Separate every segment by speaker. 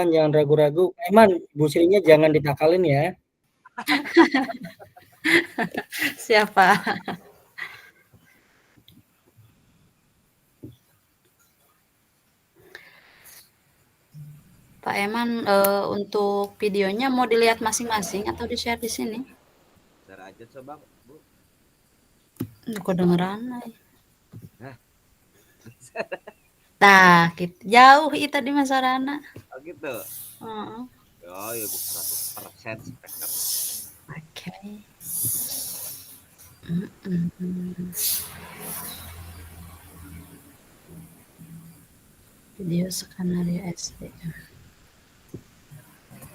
Speaker 1: Jangan ragu-ragu. Eman, Bu Srinya jangan ditakalin ya.
Speaker 2: Siapa? Pak Eman, untuk videonya mau dilihat masing-masing atau di-share di sini?
Speaker 3: Share aja coba, Bu.
Speaker 2: Duh, kedengeran.
Speaker 3: Hah?
Speaker 2: Tah, jauh itu di Masarana.
Speaker 3: Oh gitu.
Speaker 2: Heeh.
Speaker 3: Oh ya, Bu, 100% speaker.
Speaker 2: Oke. Mhm. Video skenario SD.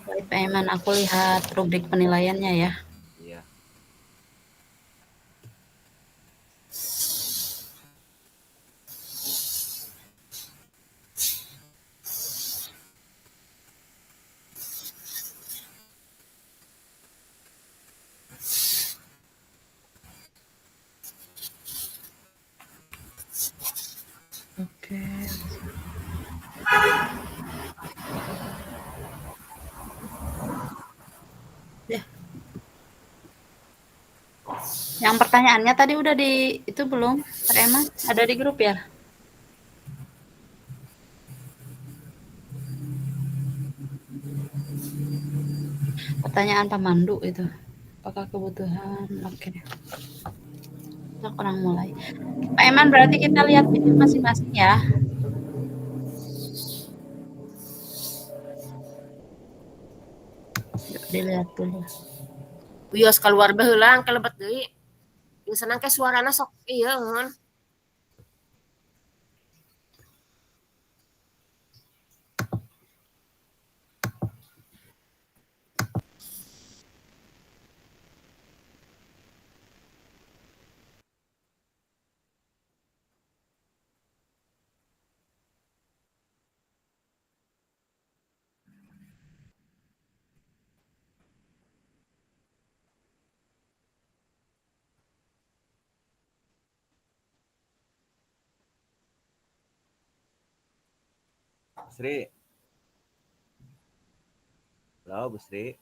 Speaker 2: Baik, Pak Eman, aku lihat rubrik penilaiannya ya.
Speaker 3: Iya.
Speaker 2: Oke. Ya. Yang pertanyaannya tadi udah di itu belum, Pak Eman? Ada di grup ya? Pertanyaan pemandu itu. Apakah kebutuhan? Oke. Kita kurang mulai. Pak Eman, berarti kita lihat video masing-masing ya. Yuk, dilihat dulu.
Speaker 4: Wios keluar baheula kelebet deui. Yang senang ke suarana sok iya ngeun.
Speaker 3: Bu Sri. Halo, Bu Sri.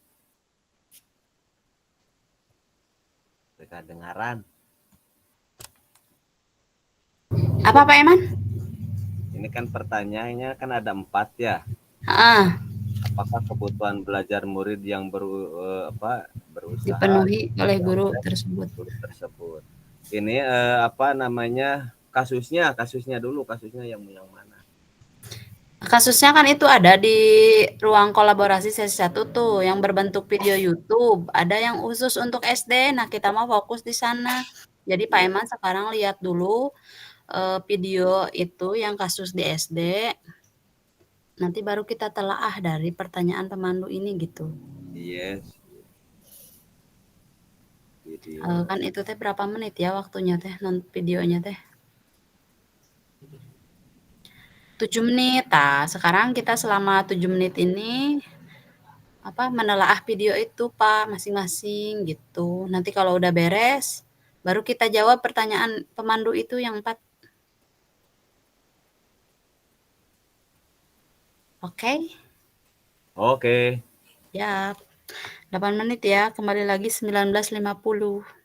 Speaker 3: Kedengaran.
Speaker 2: Apa Pak Eman?
Speaker 3: Ini kan pertanyaannya kan ada 4 ya.
Speaker 2: Ah,
Speaker 3: Apakah kebutuhan belajar murid yang berusaha
Speaker 2: dipenuhi oleh guru
Speaker 3: oleh
Speaker 2: tersebut.
Speaker 3: guru tersebut? Ini apa namanya? Kasusnya dulu, kasusnya yang mana?
Speaker 2: Kasusnya kan itu ada di ruang kolaborasi sesi 1 tuh yang berbentuk video YouTube, ada yang khusus untuk SD. Nah, kita mau fokus di sana. Jadi Pak
Speaker 3: Iya.
Speaker 2: Eman sekarang lihat dulu video itu yang kasus di SD. Nanti baru kita telaah dari pertanyaan pemandu ini gitu.
Speaker 3: Yes. Video.
Speaker 2: Kan itu teh berapa menit ya waktunya teh videonya teh? 7 menit. Nah, sekarang kita selama 7 menit ini menelaah video itu Pak masing-masing gitu. Nanti kalau udah beres, baru kita jawab pertanyaan pemandu itu yang 4. Oke?
Speaker 3: Oke.
Speaker 2: Ya. 8 menit ya, kembali lagi 19.50.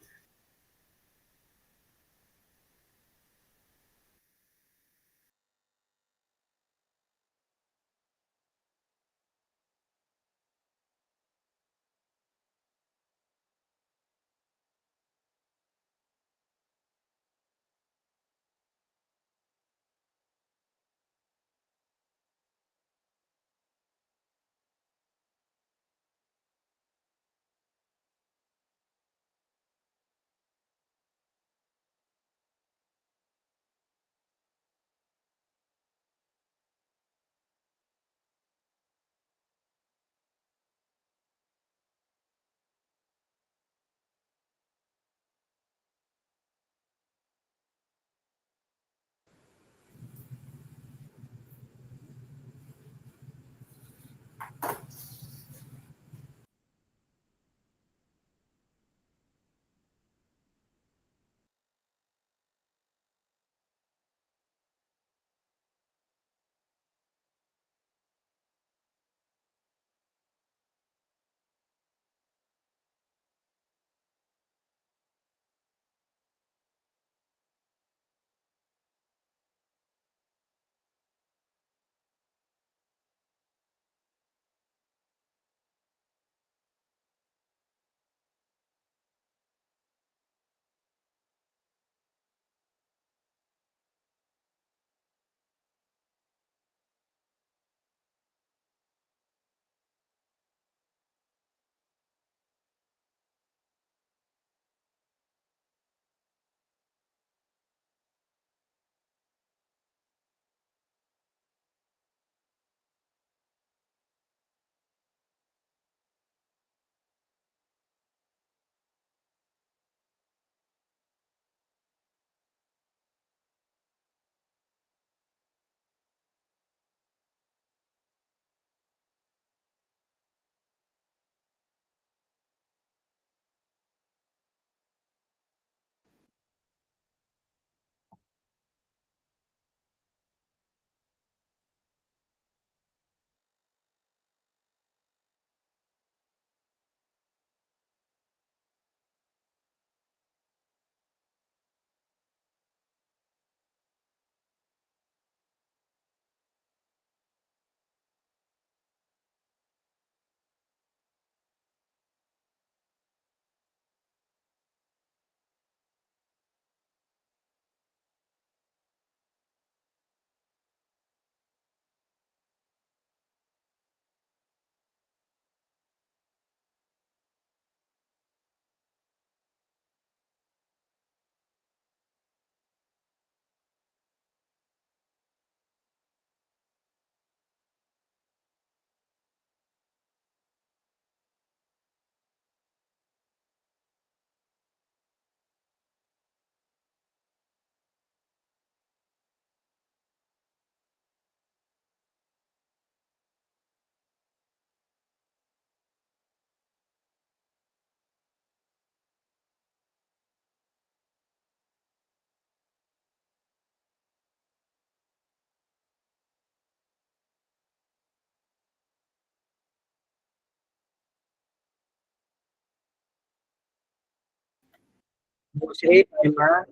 Speaker 1: Bu Sri memang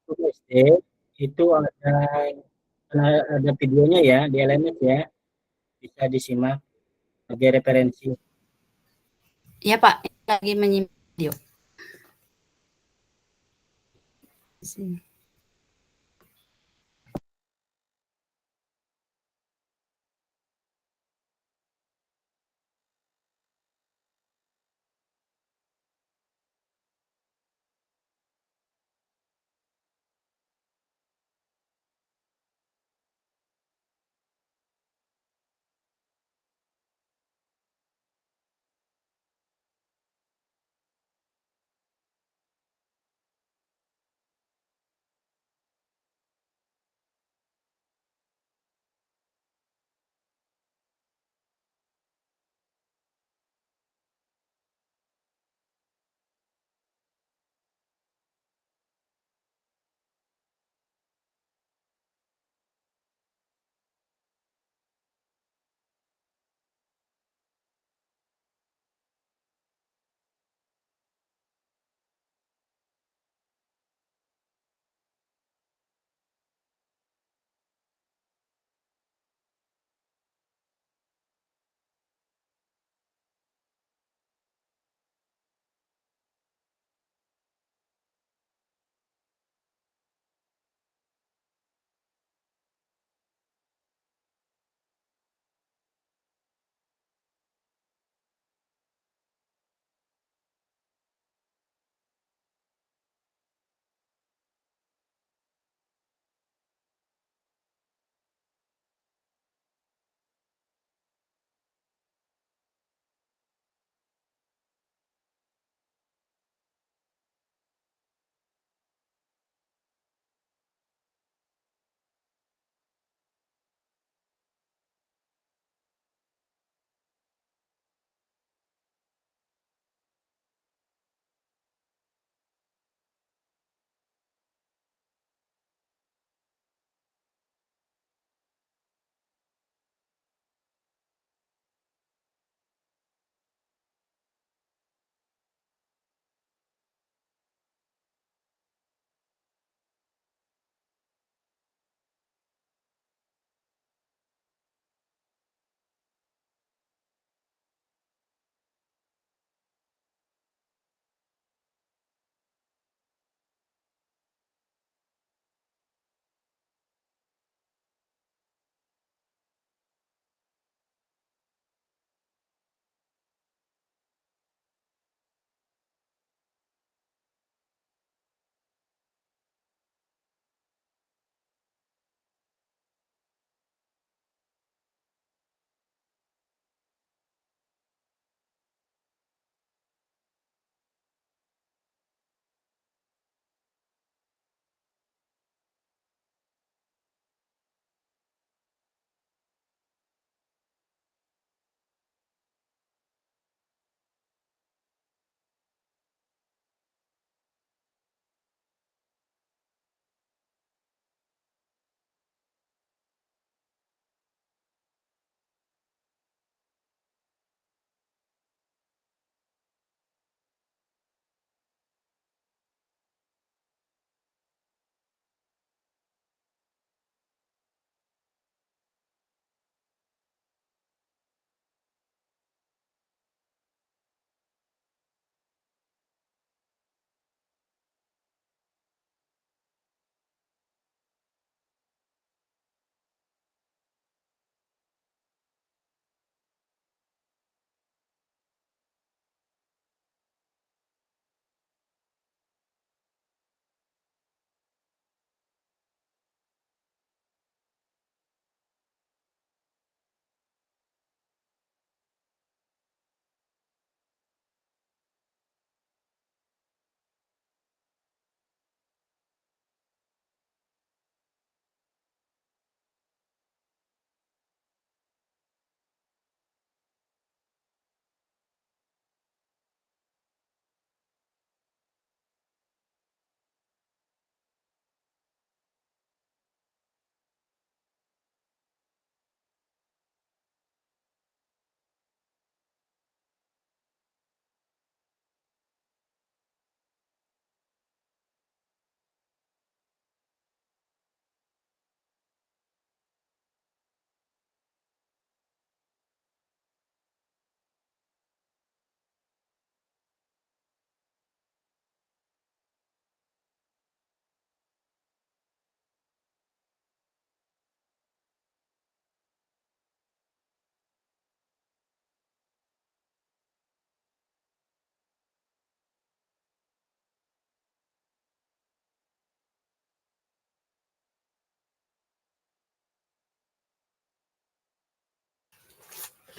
Speaker 1: untuk SD itu ada videonya ya di LMS ya, bisa disimak sebagai referensi.
Speaker 2: Iya Pak, lagi menyimak video. Sini.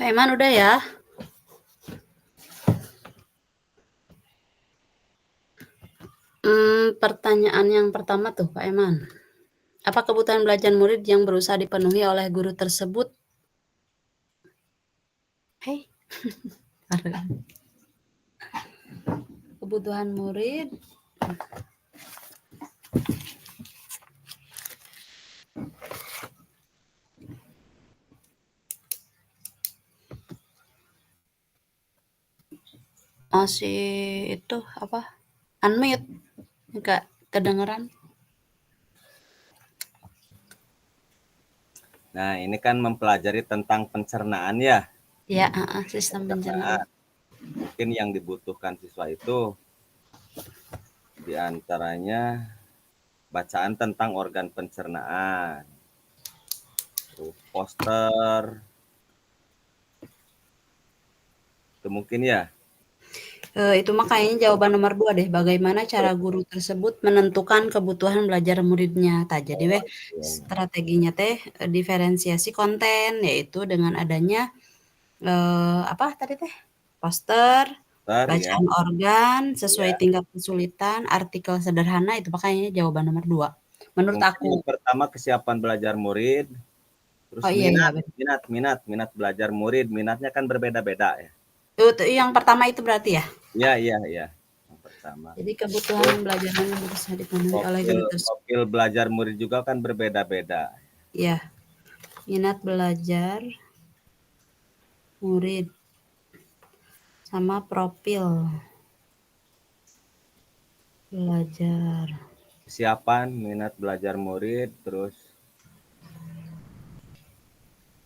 Speaker 2: Pak Eman udah ya? Pertanyaan yang pertama tuh Pak Eman. Apa kebutuhan belajar murid yang berusaha dipenuhi oleh guru tersebut? Hei. Kebutuhan murid masih itu apa? Unmute. Enggak kedengeran.
Speaker 3: Nah, ini kan mempelajari tentang pencernaan ya.
Speaker 2: Ya, sistem pencernaan.
Speaker 3: Mungkin yang dibutuhkan siswa itu diantaranya bacaan tentang organ pencernaan, terus poster, itu mungkin ya.
Speaker 2: Itu mah kayaknya jawaban nomor 2 deh. Bagaimana cara guru tersebut menentukan kebutuhan belajar muridnya? Jadi weh strateginya teh diferensiasi konten, yaitu dengan adanya apa tadi teh? Poster,
Speaker 3: Poster, ya.
Speaker 2: bacaan organ sesuai tingkat kesulitan, artikel sederhana, itu makanya jawaban nomor 2. Menurut
Speaker 3: Mungkin
Speaker 2: aku.
Speaker 3: yang pertama kesiapan belajar murid, terus
Speaker 2: Oh iya,
Speaker 3: minat belajar murid, minatnya kan berbeda-beda ya.
Speaker 2: Itu yang pertama itu berarti ya?
Speaker 3: Iya. Yang pertama.
Speaker 2: Jadi kebutuhan belajarnya berusaha dipenuhi oleh guru tersebut.
Speaker 3: Profil belajar murid juga kan berbeda-beda.
Speaker 2: Ya, minat belajar murid sama profil belajar.
Speaker 3: Kesiapan minat belajar murid, terus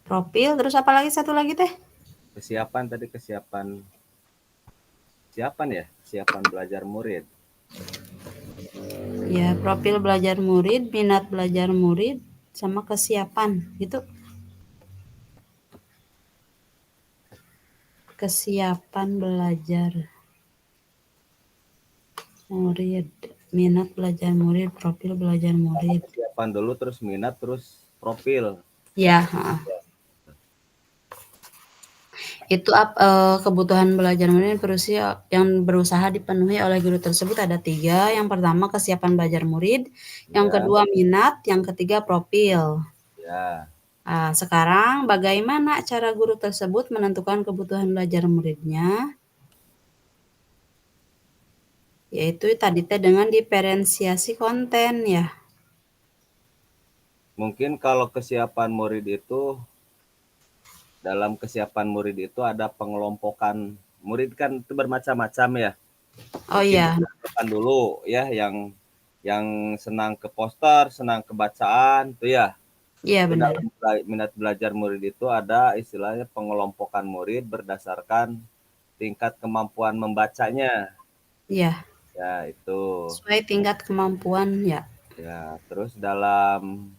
Speaker 2: Profil, terus apa lagi satu lagi teh?
Speaker 3: kesiapan belajar murid.
Speaker 2: Ya, profil belajar murid, minat belajar murid, sama kesiapan, gitu. Kesiapan belajar murid, minat belajar murid, profil belajar murid.
Speaker 3: Kesiapan dulu, terus minat, terus profil.
Speaker 2: Ya, itu kebutuhan belajar murid yang berusaha dipenuhi oleh guru tersebut ada 3. Yang pertama kesiapan belajar murid, yang kedua minat, yang ketiga profil.
Speaker 3: Ya.
Speaker 2: Nah, sekarang bagaimana cara guru tersebut menentukan kebutuhan belajar muridnya? Yaitu tadi teh dengan diferensiasi konten ya.
Speaker 3: Mungkin kalau kesiapan murid itu, dalam kesiapan murid itu ada pengelompokan murid kan itu bermacam-macam ya.
Speaker 2: Oh iya.
Speaker 3: Kan dulu ya yang senang ke poster, senang ke bacaan itu ya.
Speaker 2: Iya benar.
Speaker 3: Dalam minat belajar murid itu ada istilahnya pengelompokan murid berdasarkan tingkat kemampuan membacanya.
Speaker 2: Iya.
Speaker 3: Ya, itu.
Speaker 2: Sesuai tingkat kemampuan ya.
Speaker 3: Ya, terus dalam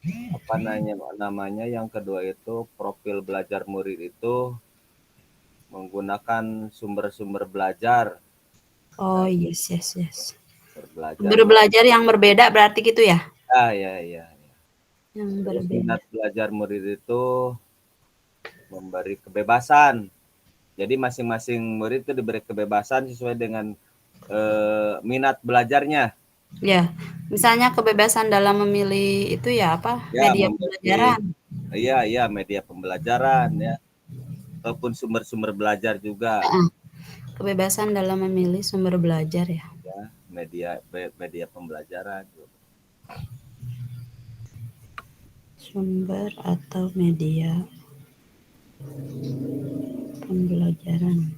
Speaker 3: apa namanya yang kedua itu profil belajar murid itu menggunakan sumber-sumber belajar.
Speaker 2: Oh yes.
Speaker 3: Berbelajar.
Speaker 2: Berbelajar yang berbeda berarti gitu ya?
Speaker 3: Ya.
Speaker 2: Yang
Speaker 3: Terus
Speaker 2: berbeda.
Speaker 3: minat belajar murid itu memberi kebebasan. Jadi masing-masing murid itu diberi kebebasan sesuai dengan minat belajarnya.
Speaker 2: Ya, misalnya kebebasan dalam memilih itu ya apa?
Speaker 3: Ya,
Speaker 2: media pembelajaran.
Speaker 3: Iya, media pembelajaran ya. Ataupun sumber-sumber belajar juga.
Speaker 2: Kebebasan dalam memilih sumber belajar ya.
Speaker 3: Ya, media pembelajaran.
Speaker 2: Sumber atau media pembelajaran.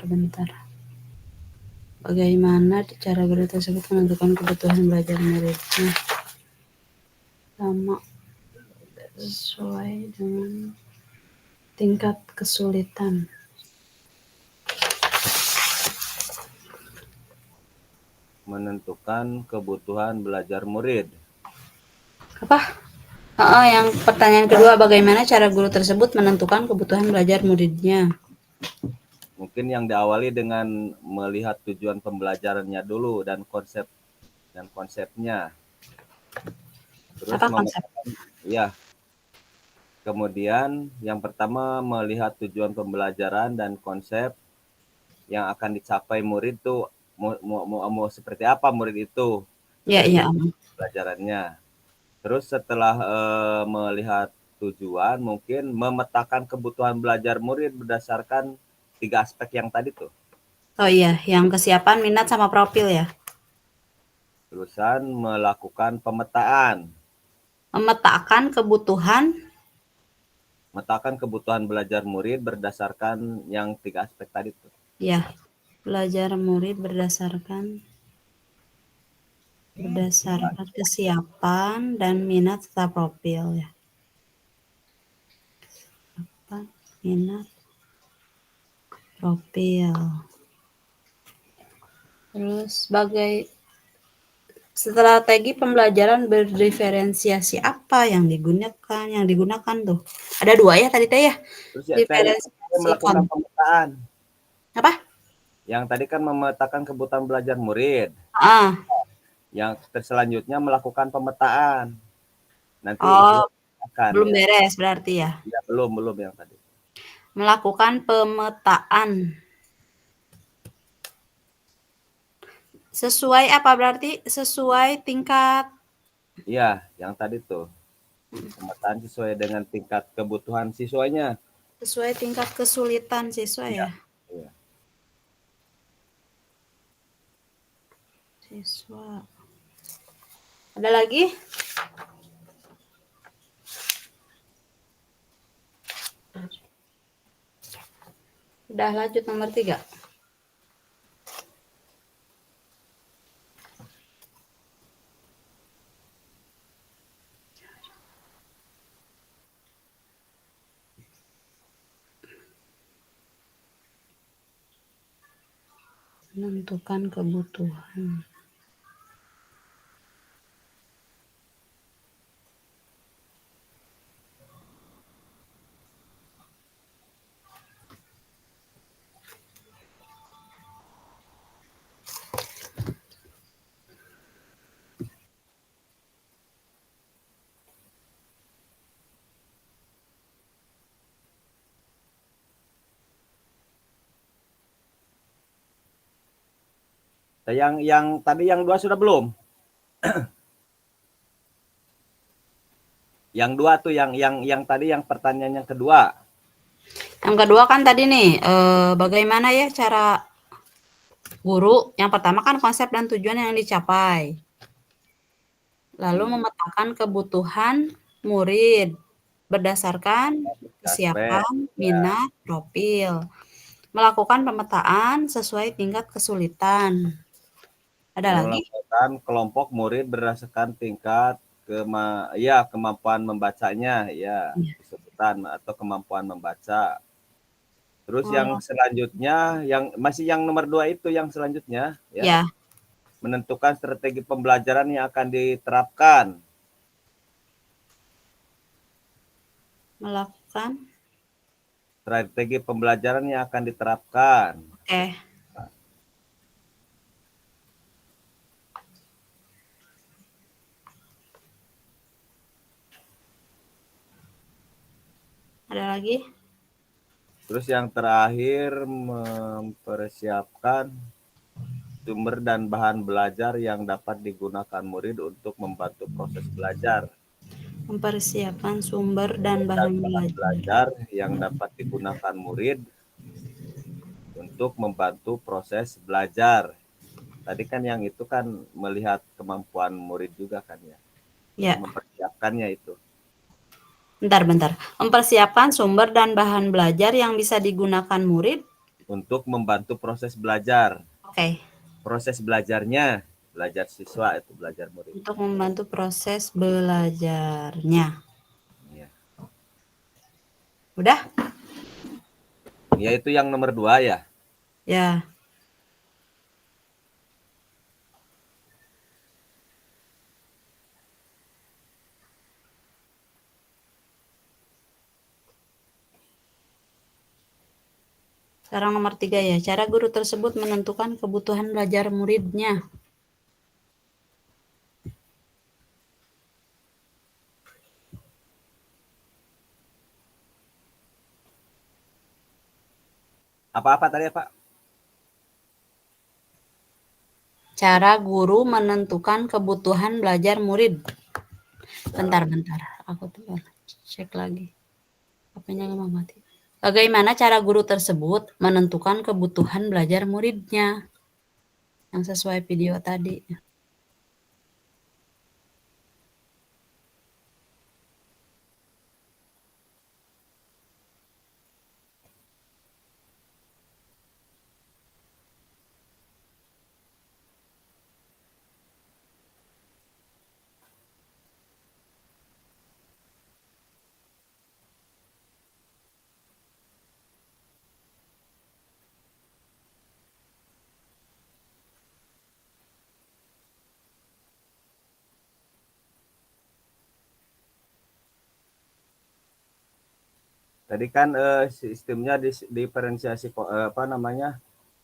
Speaker 2: Bentar. Bagaimana cara guru tersebut menentukan kebutuhan belajar muridnya? Sama sesuai dengan tingkat kesulitan.
Speaker 3: Menentukan kebutuhan belajar murid.
Speaker 2: Apa? Yang pertanyaan kedua, bagaimana cara guru tersebut menentukan kebutuhan belajar muridnya?
Speaker 3: Mungkin yang diawali dengan melihat tujuan pembelajarannya dulu dan konsepnya. Terus
Speaker 2: Apa konsep?
Speaker 3: ya. Kemudian yang pertama melihat tujuan pembelajaran dan konsep yang akan dicapai murid tuh mau seperti apa murid itu
Speaker 2: Ya,
Speaker 3: dari
Speaker 2: ya.
Speaker 3: pelajarannya. Terus setelah melihat tujuan, mungkin memetakan kebutuhan belajar murid berdasarkan 3 aspek yang tadi tuh.
Speaker 2: Oh iya, yang kesiapan, minat, sama profil ya.
Speaker 3: Terusan melakukan pemetaan,
Speaker 2: Memetakan kebutuhan.
Speaker 3: memetakan kebutuhan belajar murid berdasarkan yang 3 aspek tadi tuh.
Speaker 2: Ya, belajar murid berdasarkan kesiapan dan minat serta profil ya. Minat, profil. Terus strategi pembelajaran berdiferensiasi apa yang digunakan tuh? Ada 2 ya tadi teh ya.
Speaker 3: Terus ya tadi melakukan pemetaan.
Speaker 2: Apa?
Speaker 3: Yang tadi kan memetakan kebutuhan belajar murid. Yang selanjutnya melakukan pemetaan. Nanti
Speaker 2: belum beres berarti ya?
Speaker 3: Ya, belum yang tadi.
Speaker 2: Melakukan pemetaan. Sesuai apa berarti? Sesuai tingkat?
Speaker 3: Iya, yang tadi tuh. Pemetaan sesuai dengan tingkat kebutuhan siswanya.
Speaker 2: Sesuai tingkat kesulitan siswa ya?
Speaker 3: Iya.
Speaker 2: Siswa. Ada lagi? Udah lanjut nomor 3. Menentukan kebutuhan.
Speaker 3: Yang tadi yang 2 sudah belum? Yang 2 tuh yang tadi yang pertanyaan yang kedua.
Speaker 2: Yang kedua kan tadi nih, bagaimana ya cara guru? Yang pertama kan konsep dan tujuan yang dicapai. Lalu memetakan kebutuhan murid berdasarkan kesiapan, minat, profil. Melakukan pemetaan sesuai tingkat kesulitan. Ada lagi?
Speaker 3: Melakukan kelompok murid berdasarkan tingkat kemampuan membacanya, ya, kesulitan atau kemampuan membaca. Terus yang selanjutnya, yang nomor 2 itu yang selanjutnya, ya. Menentukan strategi pembelajaran yang akan diterapkan.
Speaker 2: Melakukan
Speaker 3: strategi pembelajaran yang akan diterapkan.
Speaker 2: Oke. Ada lagi?
Speaker 3: Terus yang terakhir mempersiapkan sumber dan bahan belajar yang dapat digunakan murid untuk membantu proses belajar.
Speaker 2: Mempersiapkan sumber dan bahan
Speaker 3: belajar yang dapat digunakan murid untuk membantu proses belajar. Tadi kan yang itu kan melihat kemampuan murid juga kan ya.
Speaker 2: Ya.
Speaker 3: Mempersiapkannya itu.
Speaker 2: Bentar. Mempersiapkan sumber dan bahan belajar yang bisa digunakan murid
Speaker 3: untuk membantu proses belajar.
Speaker 2: Oke.
Speaker 3: Proses belajarnya, belajar siswa itu belajar murid.
Speaker 2: Untuk membantu proses belajarnya.
Speaker 3: Ya.
Speaker 2: Udah?
Speaker 3: Ya itu yang nomor 2 ya.
Speaker 2: Ya. Sekarang nomor 3 ya. Cara guru tersebut menentukan kebutuhan belajar muridnya.
Speaker 3: Apa-apa tadi Pak?
Speaker 2: Cara guru menentukan kebutuhan belajar murid. Bentar. Aku tuh cek lagi. HP-nya nggak mau mati. Bagaimana cara guru tersebut menentukan kebutuhan belajar muridnya? Yang sesuai video tadi.
Speaker 3: Tadi kan sistemnya diferensiasi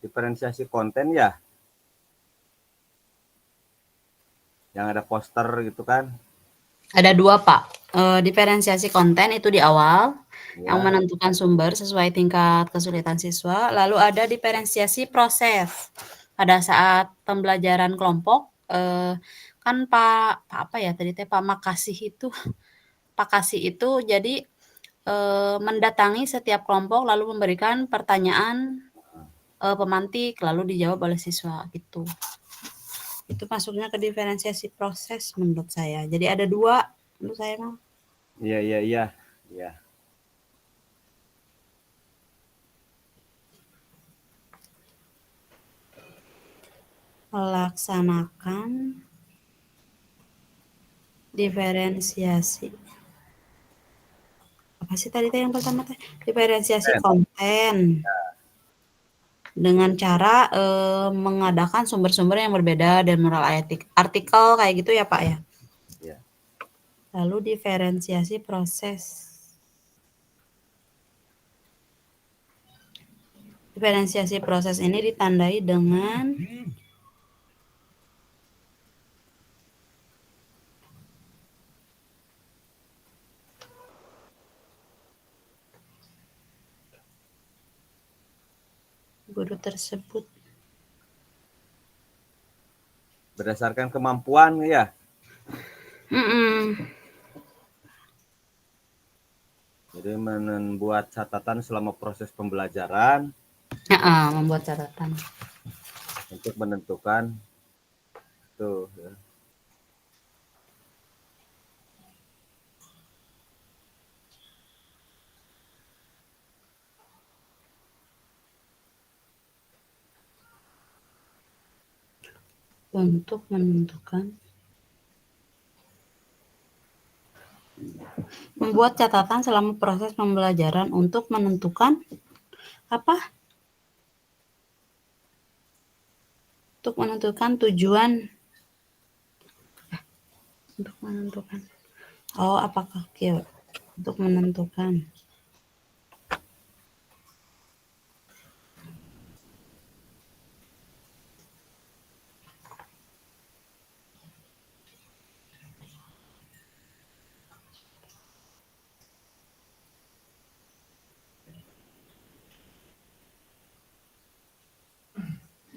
Speaker 3: diferensiasi konten ya. Yang ada poster gitu kan.
Speaker 2: Ada 2, Pak. Diferensiasi konten itu di awal,
Speaker 3: Ya.
Speaker 2: yang menentukan sumber sesuai tingkat kesulitan siswa. Lalu ada diferensiasi proses. Pada saat pembelajaran kelompok, kan Pak apa ya tadi teh, Pak Kasih itu jadi mendatangi setiap kelompok lalu memberikan pertanyaan pemantik lalu dijawab oleh siswa gitu. Itu masuknya ke diferensiasi proses menurut saya. Jadi ada 2 menurut saya mah.
Speaker 3: Iya.
Speaker 2: Melaksanakan diferensiasi. Apa sih tadi yang pertama teh? Diferensiasi konten. Dengan cara mengadakan sumber-sumber yang berbeda dan moral etik. Artikel kayak gitu ya, Pak ya?
Speaker 3: Iya.
Speaker 2: Lalu diferensiasi proses. Diferensiasi proses ini ditandai dengan guru tersebut
Speaker 3: Berdasarkan kemampuan ya. Jadi membuat catatan selama proses pembelajaran.
Speaker 2: Membuat catatan.
Speaker 3: Untuk menentukan tuh ya.
Speaker 2: Untuk menentukan membuat catatan selama proses pembelajaran untuk menentukan apa? Untuk menentukan tujuan. Untuk menentukan. Apakah untuk menentukan.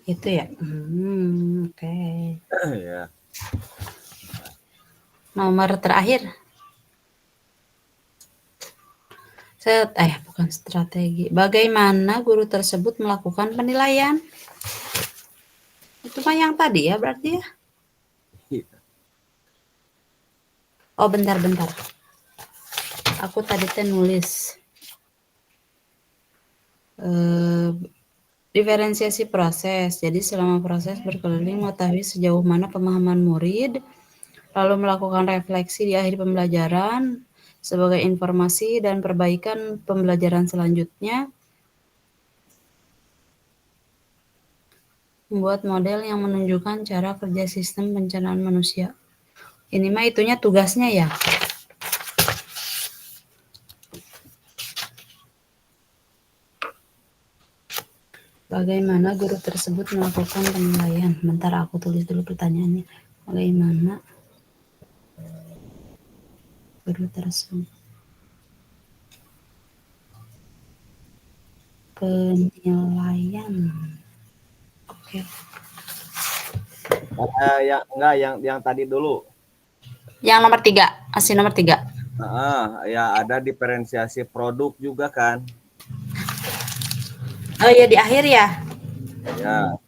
Speaker 2: Itu ya. Oke.
Speaker 3: Ya.
Speaker 2: Nomor terakhir. Bukan strategi. Bagaimana guru tersebut melakukan penilaian? Itu mah yang tadi ya berarti ya? Oh, bentar. Aku tadi nulis diferensiasi proses. Jadi selama proses berkeliling mengetahui sejauh mana pemahaman murid, lalu melakukan refleksi di akhir pembelajaran sebagai informasi dan perbaikan pembelajaran selanjutnya. Membuat model yang menunjukkan cara kerja sistem pencernaan manusia. Ini mah itunya tugasnya ya. Bagaimana guru tersebut melakukan penilaian? Bentar aku tulis dulu pertanyaannya. Bagaimana guru tersebut Penilaian. Oke.
Speaker 3: Yang tadi dulu.
Speaker 2: Yang nomor 3, masih nomor 3.
Speaker 3: Ya ada diferensiasi produk juga kan.
Speaker 2: Oh ya, di akhir ya.
Speaker 3: Ya.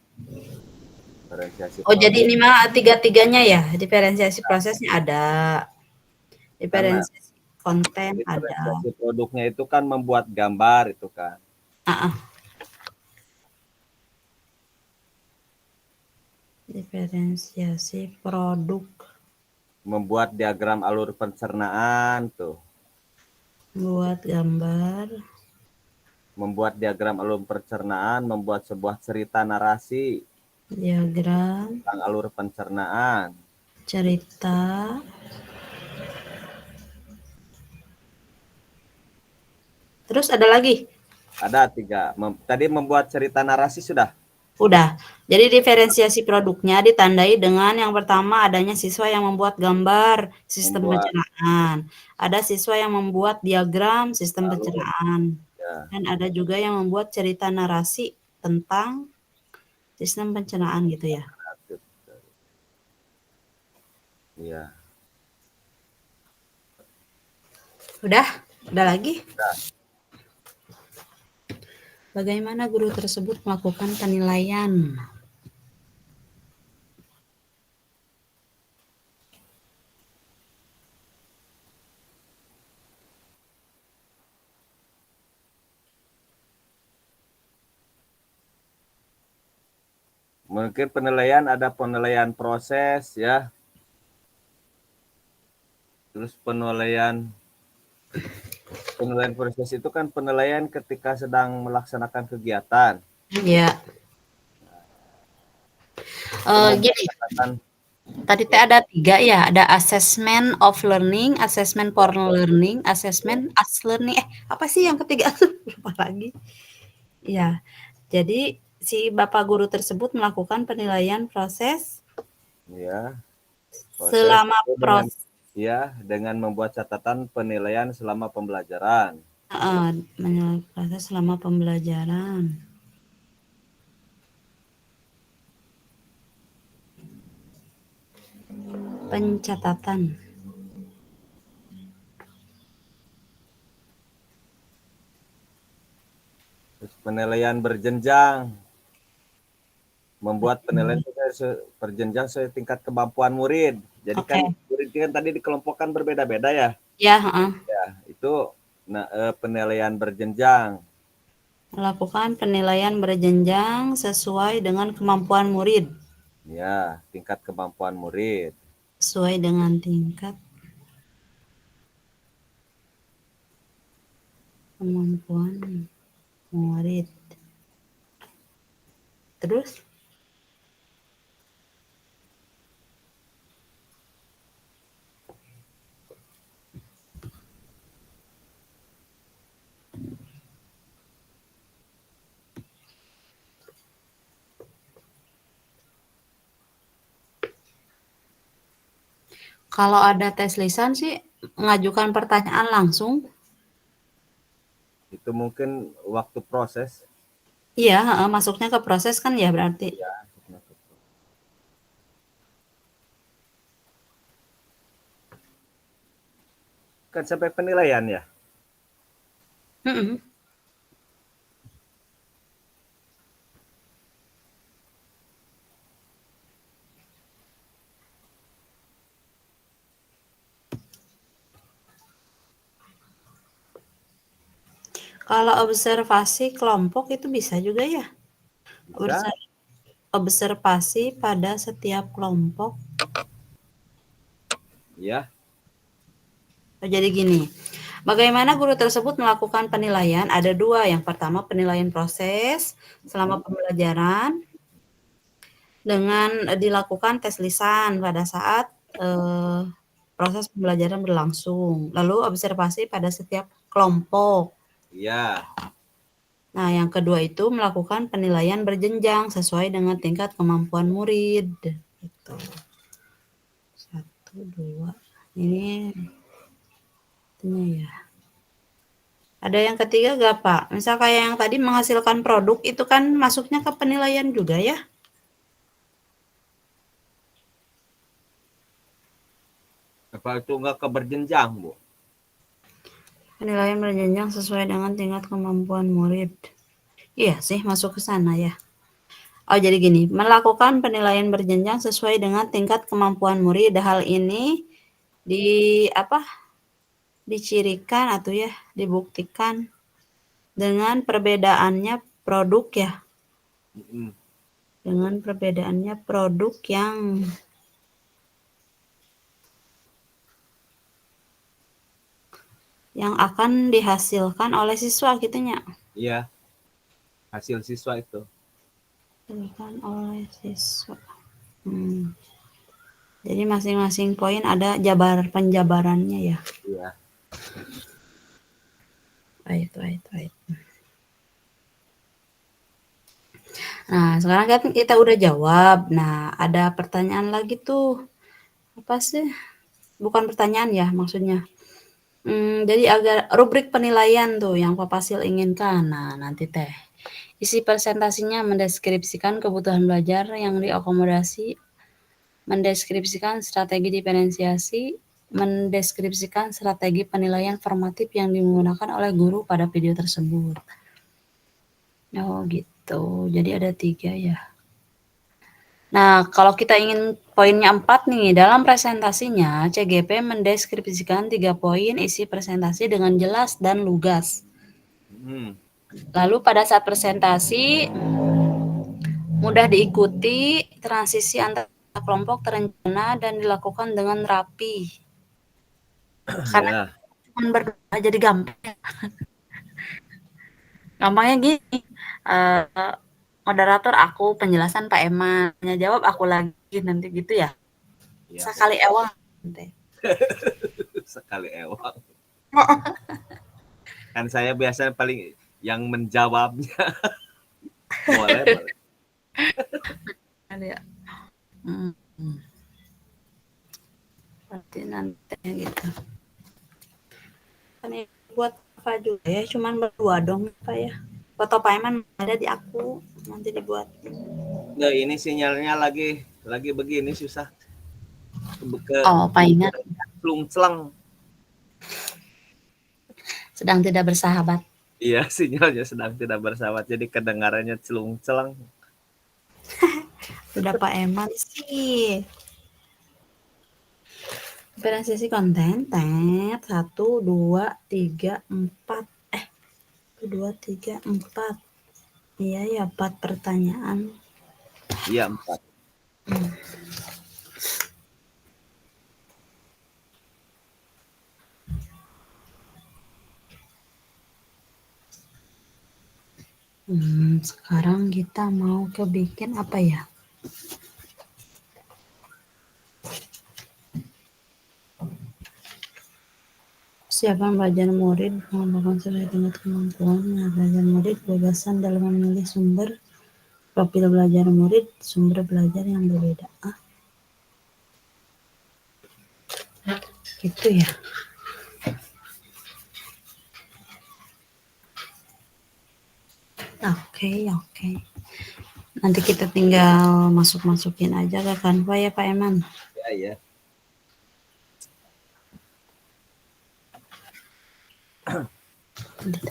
Speaker 3: Diferensiasi
Speaker 2: Oh, jadi
Speaker 3: produk.
Speaker 2: ini mah 3-3-nya ya. Diferensiasi prosesnya ada. Diferensiasi konten ada.
Speaker 3: Diferensiasi produknya itu kan membuat gambar itu kan.
Speaker 2: Diferensiasi produk.
Speaker 3: Membuat diagram alur pencernaan tuh.
Speaker 2: Buat gambar.
Speaker 3: Membuat diagram alur pencernaan, membuat sebuah cerita narasi.
Speaker 2: Diagram.
Speaker 3: Tentang alur pencernaan.
Speaker 2: Cerita. Terus ada lagi?
Speaker 3: Ada 3. Tadi membuat cerita narasi sudah?
Speaker 2: Udah. Jadi diferensiasi produknya ditandai dengan yang pertama adanya siswa yang membuat gambar sistem pencernaan. Ada siswa yang membuat diagram sistem pencernaan.
Speaker 3: Ya.
Speaker 2: Dan ada juga yang membuat cerita narasi tentang sistem pencernaan gitu ya.
Speaker 3: Iya.
Speaker 2: Udah? Udah lagi?
Speaker 3: Udah.
Speaker 2: Bagaimana guru tersebut melakukan penilaian?
Speaker 3: Mungkin penilaian ada penilaian proses ya. Terus penilaian proses itu kan penilaian ketika sedang melaksanakan kegiatan.
Speaker 2: Ya. Gini. Tadi ada 3 ya, ada assessment of learning, assessment for learning, assessment as learning. Apa sih yang ketiga? Lupa lagi. Ya, jadi si Bapak guru tersebut melakukan penilaian proses.
Speaker 3: Ya.
Speaker 2: Selama proses.
Speaker 3: Ya, dengan membuat catatan penilaian selama pembelajaran.
Speaker 2: Proses selama pembelajaran. Pencatatan.
Speaker 3: Penilaian berjenjang. Membuat penilaian berjenjang sesuai tingkat kemampuan murid. Jadi kan murid kan tadi dikelompokkan berbeda-beda ya.
Speaker 2: Ya,
Speaker 3: Ya, itu penilaian berjenjang.
Speaker 2: Melakukan penilaian berjenjang sesuai dengan kemampuan murid.
Speaker 3: Ya, tingkat kemampuan murid.
Speaker 2: Sesuai dengan tingkat kemampuan murid. Terus? Kalau ada tes lisan sih mengajukan pertanyaan langsung.
Speaker 3: Itu mungkin waktu proses.
Speaker 2: Iya, masuknya ke proses kan ya berarti.
Speaker 3: Ya. Kan sampai penilaian ya.
Speaker 2: Kalau observasi kelompok itu bisa juga ya? Bisa. Observasi pada setiap kelompok.
Speaker 3: Ya.
Speaker 2: Jadi gini, bagaimana guru tersebut melakukan penilaian? Ada 2. Yang pertama penilaian proses selama pembelajaran dengan dilakukan tes lisan pada saat proses pembelajaran berlangsung. Lalu observasi pada setiap kelompok.
Speaker 3: Iya.
Speaker 2: Nah, yang kedua itu melakukan penilaian berjenjang sesuai dengan tingkat kemampuan murid. Gitu. 1, 2. Ini ya. Ada yang ketiga gak, Pak? Misal kayak yang tadi menghasilkan produk itu kan masuknya ke penilaian juga ya?
Speaker 3: Apa itu enggak keberjenjang, Bu?
Speaker 2: Penilaian berjenjang sesuai dengan tingkat kemampuan murid. Iya sih, masuk ke sana ya. Oh, jadi gini, melakukan penilaian berjenjang sesuai dengan tingkat kemampuan murid. Hal ini dicirikan atau ya dibuktikan dengan perbedaannya produk ya. Dengan perbedaannya produk yang akan dihasilkan oleh siswa gitunya.
Speaker 3: Iya. Hasil siswa itu.
Speaker 2: Dihasilkan oleh siswa. Jadi masing-masing poin ada penjabarannya ya.
Speaker 3: Iya.
Speaker 2: Baik. Nah, sekarang kan kita udah jawab. Nah, ada pertanyaan lagi tuh. Apa sih? Bukan pertanyaan ya maksudnya. Jadi agar rubrik penilaian tuh yang Pak Pasil inginkan. Nah, nanti teh. Isi presentasinya mendeskripsikan kebutuhan belajar yang diakomodasi, mendeskripsikan strategi diferensiasi, mendeskripsikan strategi penilaian formatif yang digunakan oleh guru pada video tersebut. Oh gitu, jadi ada 3 ya. Nah, kalau kita ingin poinnya 4 nih, dalam presentasinya CGP mendeskripsikan 3 poin isi presentasi dengan jelas dan lugas. Lalu pada saat presentasi mudah diikuti, transisi antar kelompok terencana dan dilakukan dengan rapi. Karena cuma berdua jadi gampang. Gampangnya gini, moderator aku, penjelasan Pak Eman, jawab aku lagi nanti gitu ya. Sekali ewang nanti.
Speaker 3: Sekali ewang. Kan saya biasanya paling yang menjawabnya. boleh.
Speaker 2: Ya. Berarti nanti gitu. Kan ini buat apa juga ya, cuman berdua dong Pak ya. Foto Pak Eman ada di aku, nanti dibuat.
Speaker 3: Nah, ini sinyalnya lagi begini susah.
Speaker 2: Pak ingat.
Speaker 3: Plung-celang.
Speaker 2: Sedang tidak bersahabat.
Speaker 3: Iya, sinyalnya sedang tidak bersahabat, jadi kedengarannya celung-celang.
Speaker 2: Sudah Pak Eman sih. Diferensiasi konten, 1, 2, 3, 4. 2, 3, 4. Iya ya, 4 pertanyaan.
Speaker 3: Iya, 4.
Speaker 2: Sekarang kita mau bikin apa ya? Persiapan belajar murid, mengembangkan sesuai tingkat kemampuan. Nah, belajar murid, kebebasan dalam memilih sumber, profil belajar murid, sumber belajar yang berbeda. Gitu ya. Oke. Nanti kita tinggal masukin aja ke Canva ya Pak Eman.
Speaker 3: Iya.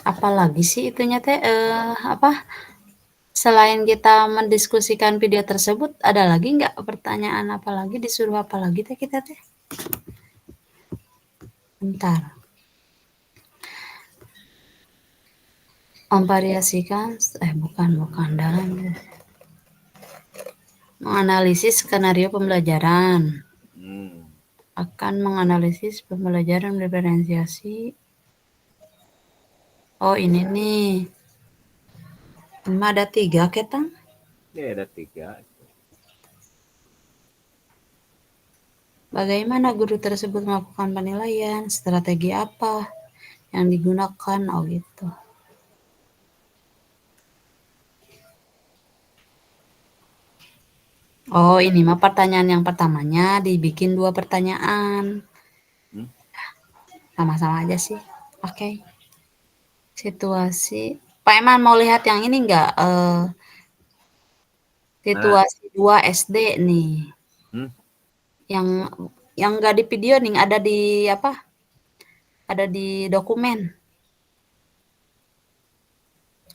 Speaker 2: Apalagi sih itunya teh selain kita mendiskusikan video tersebut, ada lagi nggak pertanyaan apalagi, disuruh apalagi teh kita teh? Bentar. Memvariasikan, bukan dalam menganalisis skenario pembelajaran. Akan menganalisis pembelajaran diferensiasi. Oh ini nih. Ada 3 ketang?
Speaker 3: Ini ada 3.
Speaker 2: Bagaimana guru tersebut melakukan penilaian? Strategi apa yang digunakan? Oh gitu. Oh ini mah pertanyaan yang pertamanya dibikin 2 pertanyaan. Sama-sama aja sih. Oke. Situasi. Pak Eman mau lihat yang ini enggak? Situasi 2 SD nih.
Speaker 3: Hmm?
Speaker 2: Yang enggak di video nih, ada di apa? Ada di dokumen.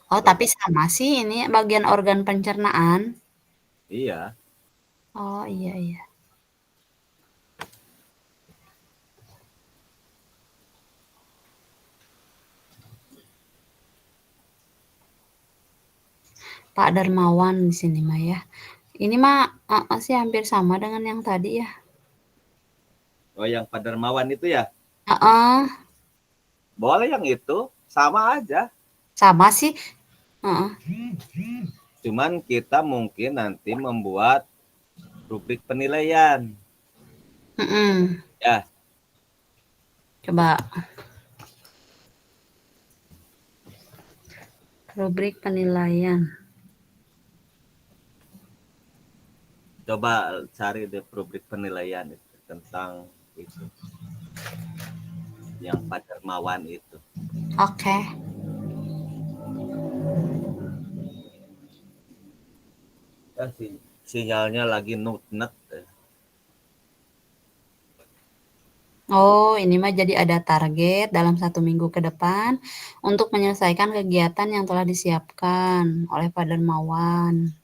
Speaker 2: Oh,
Speaker 3: Coba.
Speaker 2: tapi sama sih ini bagian organ pencernaan.
Speaker 3: Iya.
Speaker 2: Oh, iya iya. Pak Darmawan di sini mah ya. Ini mah sih hampir sama dengan yang tadi ya.
Speaker 3: Oh, yang Pak Darmawan itu ya?
Speaker 2: Heeh,
Speaker 3: Boleh yang itu, sama aja.
Speaker 2: sama sih. Heeh.
Speaker 3: Cuman kita mungkin nanti membuat rubrik penilaian.
Speaker 2: Mm-mm.
Speaker 3: Ya,
Speaker 2: Coba rubrik penilaian.
Speaker 3: coba cari di rubrik penilaian itu tentang itu. Yang Pak Darmawan itu.
Speaker 2: Oke.
Speaker 3: Ya, sinyalnya lagi nut-nut.
Speaker 2: Oh, ini mah jadi ada target dalam 1 minggu ke depan untuk menyelesaikan kegiatan yang telah disiapkan oleh Pak Darmawan.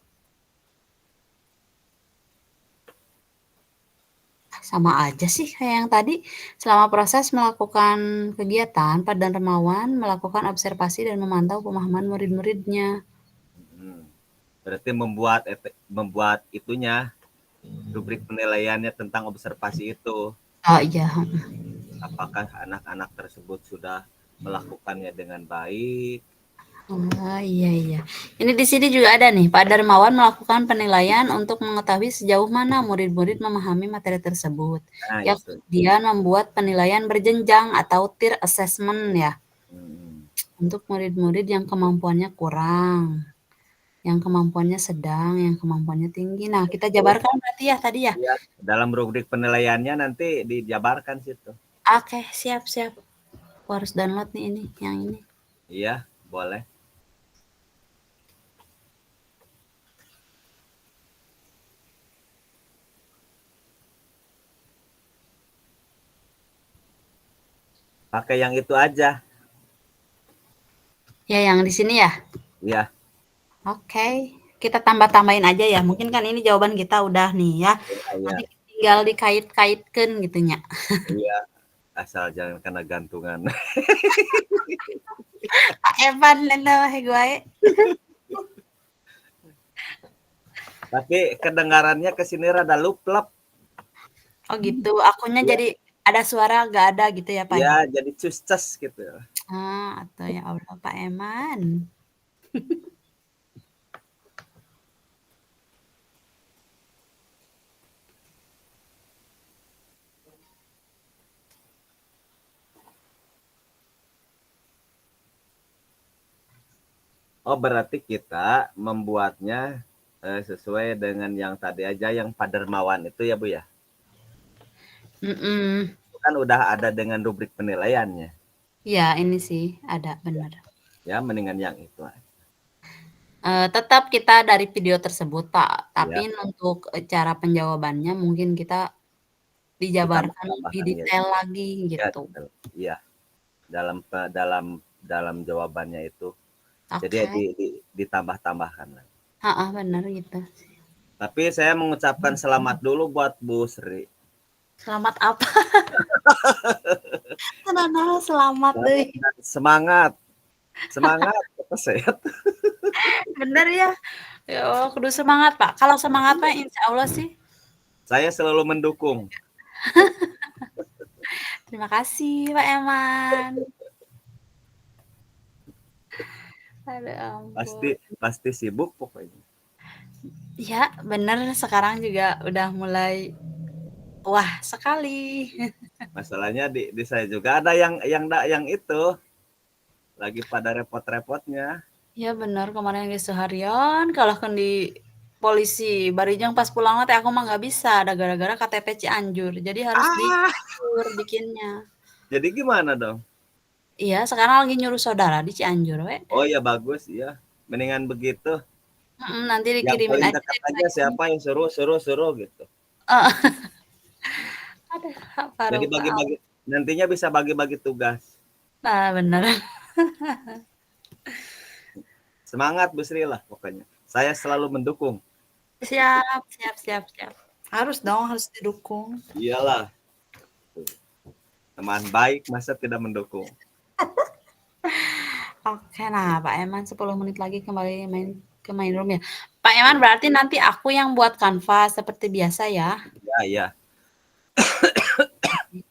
Speaker 2: Sama aja sih kayak yang tadi. Selama proses melakukan kegiatan, Pak Darmawan melakukan observasi dan memantau pemahaman murid-muridnya.
Speaker 3: Berarti membuat itunya rubrik penilaiannya tentang observasi itu.
Speaker 2: Oh iya.
Speaker 3: Apakah anak-anak tersebut sudah melakukannya dengan baik?
Speaker 2: Oh iya iya. Ini di sini juga ada nih, Pak Darmawan melakukan penilaian untuk mengetahui sejauh mana murid-murid memahami materi tersebut.
Speaker 3: Nah,
Speaker 2: Ya,
Speaker 3: itu.
Speaker 2: kemudian membuat penilaian berjenjang atau tier assessment ya, untuk murid-murid yang kemampuannya kurang, yang kemampuannya sedang, yang kemampuannya tinggi. Nah, kita jabarkan berarti ya tadi ya.
Speaker 3: Ya, dalam rubrik penilaiannya nanti dijabarkan situ.
Speaker 2: Oke, siap-siap. Aku harus download nih ini, yang ini.
Speaker 3: Iya, boleh. Pakai yang itu aja.
Speaker 2: Ya, yang di sini ya.
Speaker 3: Iya.
Speaker 2: Oke, kita tambah-tambahin aja ya. Mungkin kan ini jawaban kita udah nih ya.
Speaker 3: Iya.
Speaker 2: Nanti tinggal dikait-kaitkan gitu nya.
Speaker 3: Iya. Asal jangan kena gantungan.
Speaker 2: Pak Evan nena gue.
Speaker 3: Tapi kedengarannya ke sini rada luplep.
Speaker 2: Oh gitu, akunya jadi ada suara gak ada gitu ya Pak?
Speaker 3: Iya, jadi cus-cus gitu.
Speaker 2: Atau ya Allah Pak Eman.
Speaker 3: Oh, berarti kita membuatnya sesuai dengan yang tadi aja, yang Pak Darmawan itu ya Bu ya? Itu kan udah ada dengan rubrik penilaiannya.
Speaker 2: Iya, ini sih ada benar.
Speaker 3: Ya, mendingan yang itu.
Speaker 2: Tetap kita dari video tersebut Pak, tapi untuk cara penjawabannya mungkin kita dijabarkan lebih detail lagi gitu.
Speaker 3: Iya. Dalam jawabannya itu. Jadi ditambah-tambahkan.
Speaker 2: Benar gitu.
Speaker 3: Tapi saya mengucapkan selamat dulu buat Bu Sri.
Speaker 2: Selamat apa? Selamat deh.
Speaker 3: Semangat. Semangat, sehat.
Speaker 2: Bener ya. Ya, kudu semangat Pak. Kalau semangat Pak, insya Allah sih.
Speaker 3: Saya selalu mendukung.
Speaker 2: Terima kasih Pak Eman. Aduh,
Speaker 3: Pasti sibuk pokoknya.
Speaker 2: Ya, bener. Sekarang juga udah mulai wah sekali.
Speaker 3: Masalahnya di saya juga ada yang itu lagi pada repot-repotnya.
Speaker 2: Ya bener, kemarin di seharian kalau kan di polisi barijang pas pulang teh aku mah nggak bisa, ada gara-gara KTP Cianjur. Jadi harus diatur bikinnya.
Speaker 3: Jadi gimana dong?
Speaker 2: Iya, sekarang lagi nyuruh saudara di Cianjur we.
Speaker 3: Oh ya bagus ya. Mendingan begitu.
Speaker 2: Nanti
Speaker 3: Yang
Speaker 2: dikirimin
Speaker 3: paling
Speaker 2: aja
Speaker 3: dekat
Speaker 2: deh
Speaker 3: aja siapa yang suruh gitu.
Speaker 2: Heeh. Aduh,
Speaker 3: Jadi
Speaker 2: Faruqa.
Speaker 3: bagi-bagi nantinya bisa bagi-bagi tugas.
Speaker 2: Nah, bener.
Speaker 3: Semangat Bu Sri lah pokoknya. Saya selalu mendukung.
Speaker 2: Siap. Harus dong, harus didukung.
Speaker 3: Iyalah. Teman baik masa tidak mendukung.
Speaker 2: Oke, nah Pak Eman 10 menit lagi kembali ke main room ya. Pak Eman berarti nanti aku yang buat kanvas seperti biasa ya.
Speaker 3: Ya.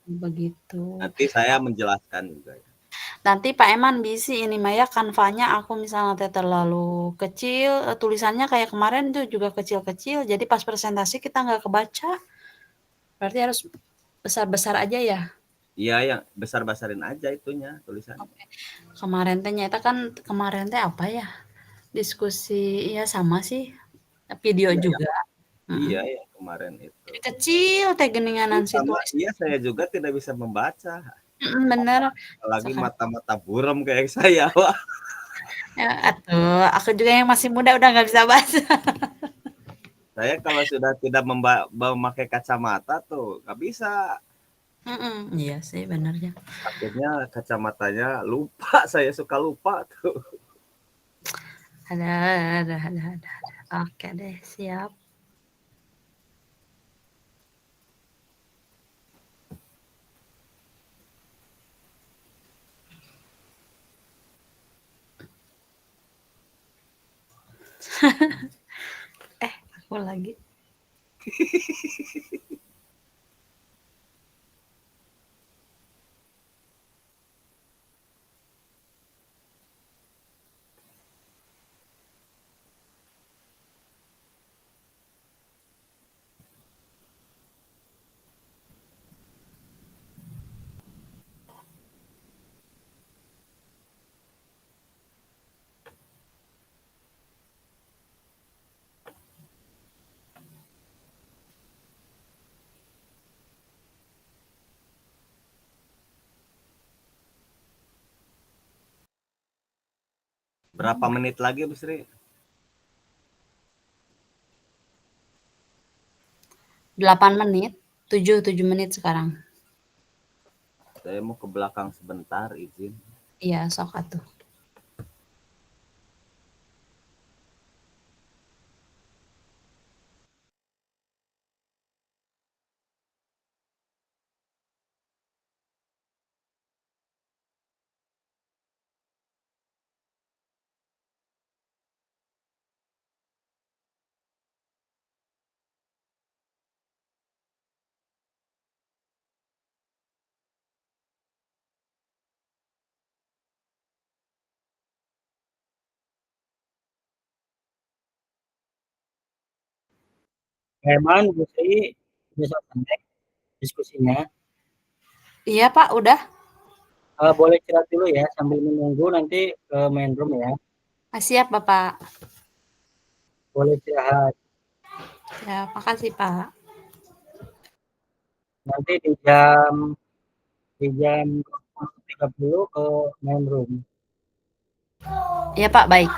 Speaker 2: Begitu.
Speaker 3: Nanti saya menjelaskan juga.
Speaker 2: Nanti Pak Eman bisa ini Maya kanvanya aku misalnya teh terlalu kecil, tulisannya kayak kemarin tuh juga kecil-kecil, jadi pas presentasi kita nggak kebaca. Berarti harus besar-besar aja ya.
Speaker 3: Iya, yang besar-besarin aja itunya tulisan.
Speaker 2: Oke. Kemarin teh nyata kan kemarin teh apa ya? Diskusi ya sama sih. Video
Speaker 3: Iya,
Speaker 2: juga.
Speaker 3: Iya ya kemarin itu.
Speaker 2: Jadi kecil teh geninganan si
Speaker 3: Sama
Speaker 2: tulis.
Speaker 3: iya saya juga tidak bisa membaca.
Speaker 2: Bener.
Speaker 3: Apalagi
Speaker 2: Sekarang.
Speaker 3: mata-mata buram kayak saya, Wah.
Speaker 2: Ya, atuh, aku juga yang masih muda udah nggak bisa baca.
Speaker 3: Saya kalau sudah tidak memakai kacamata tuh nggak bisa.
Speaker 2: Iya sih bener ya.
Speaker 3: Akhirnya kacamatanya lupa, saya suka lupa tuh.
Speaker 2: Ada. Oke deh, siap. Aku lagi.
Speaker 3: Berapa menit lagi, Bu Sri?
Speaker 2: 8 menit, 7 menit sekarang.
Speaker 3: Saya mau ke belakang sebentar, izin.
Speaker 2: Iya, sok atuh.
Speaker 1: Herman, Bu Sri, sudah selesai diskusinya.
Speaker 2: Iya Pak, udah.
Speaker 1: Boleh istirahat dulu ya sambil menunggu nanti ke main room ya.
Speaker 2: Siap Bapak.
Speaker 1: Boleh istirahat.
Speaker 2: Ya, makasih Pak.
Speaker 1: Nanti di jam 30 ke main room.
Speaker 2: Iya Pak, baik.